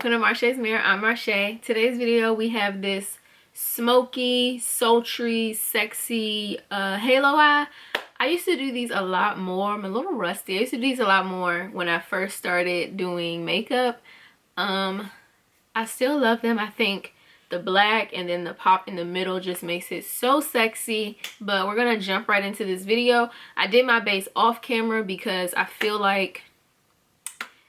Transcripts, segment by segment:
welcome to Marchesmirrror. I'm Marche. Today's video we have this smoky, sultry, sexy halo eye. I used to do these a lot more. I'm a little rusty. I used to do these a lot more when I first started doing makeup. I still love them. I think the black and then the pop in the middle just makes it so sexy. But we're gonna jump right into this video. I did my base off camera because I feel like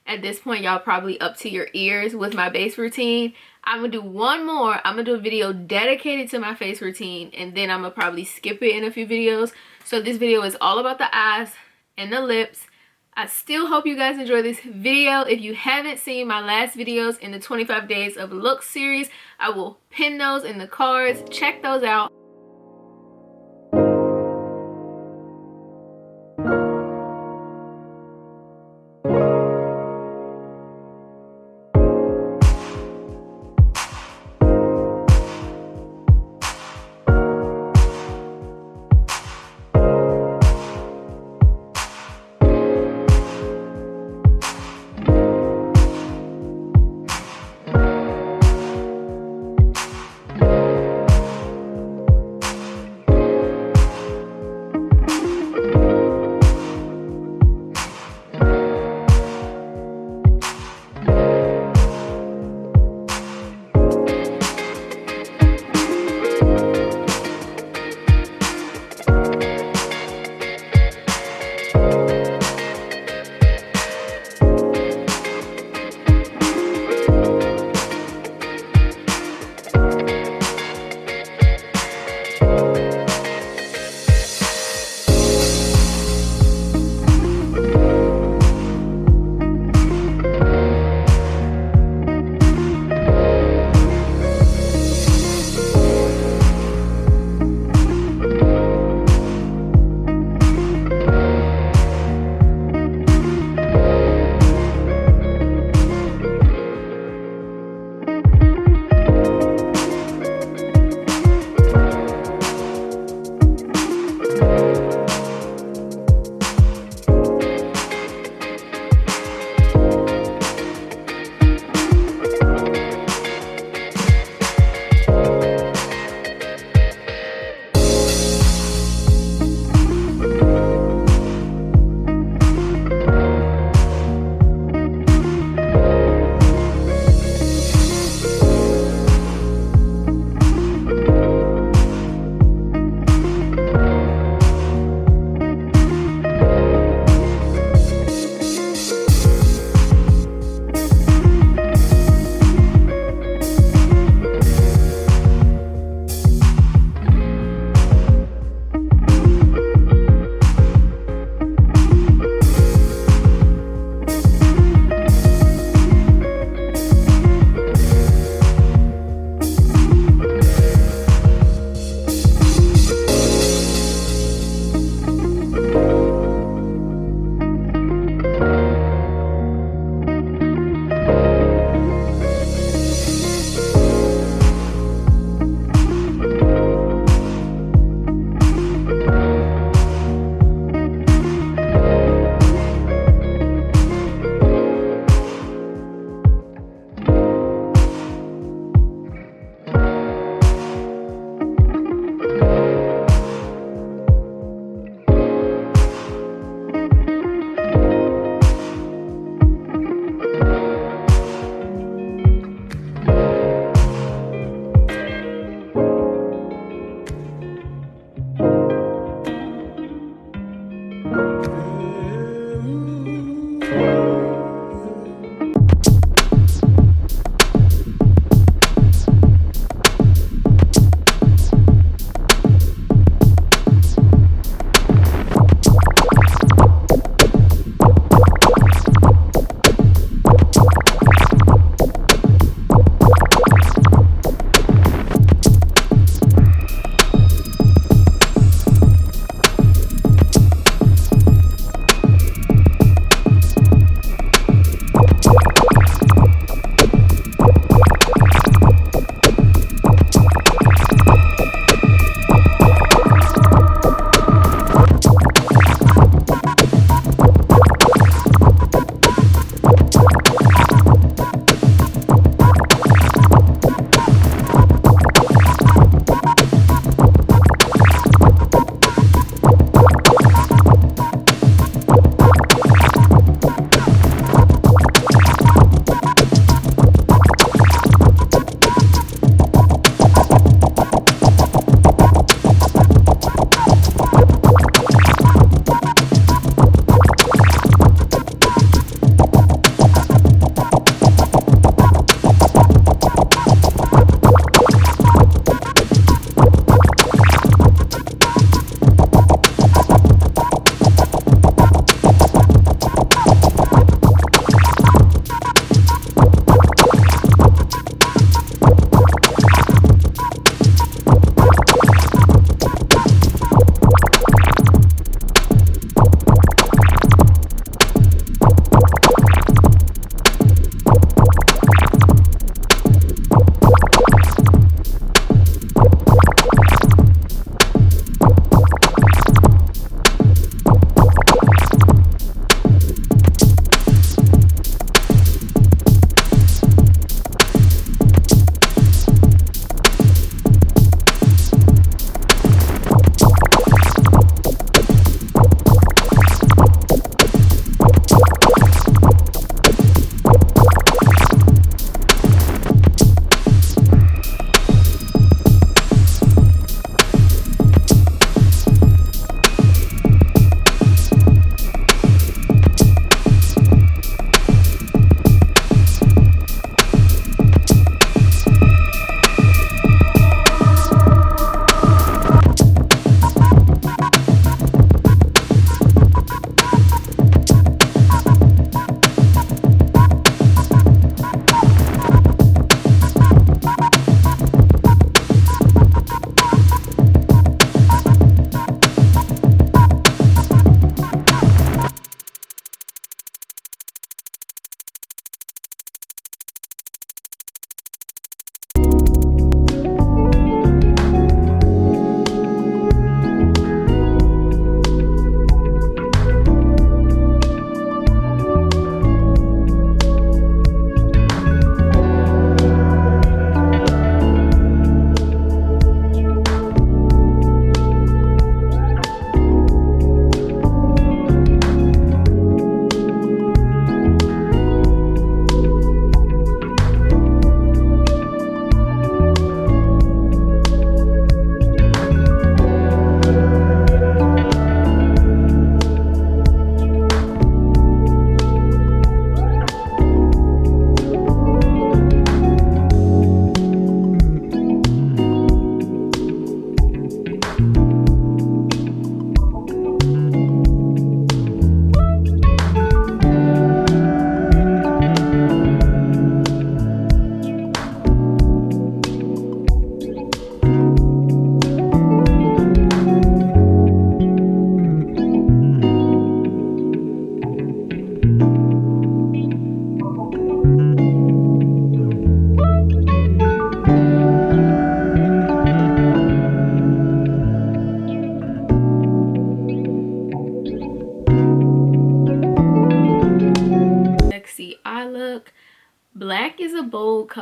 at this point y'all probably up to your ears with my base routine. I'm gonna do one more. I'm gonna do a video dedicated to my face routine, and then I'm gonna probably skip it in a few videos. So this video is all about the eyes and the lips. I still hope you guys enjoy this video. If you haven't seen my last videos in the 25 days of look series, I will pin those in the cards. Check those out.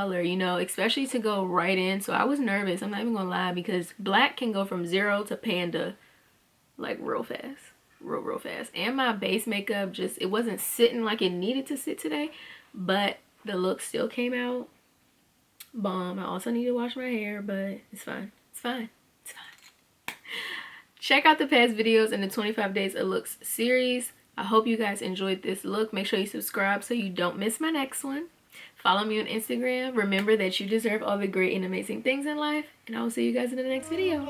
color, you know, especially to go right in. So I was nervous, I'm not even gonna lie, because black can go from 0 to panda like real fast, real fast. And my base makeup just, it wasn't sitting like it needed to sit today, but the look still came out bomb. I also need to wash my hair, but it's fine, it's fine, it's fine. Check out the past videos in the 25 days of looks series. I hope you guys enjoyed this look. Make sure you subscribe so you don't miss my next one. Follow me on Instagram. Remember that you deserve all the great and amazing things in life, and I will see you guys in the next video.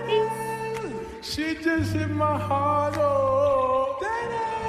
Peace. She just hit my heart.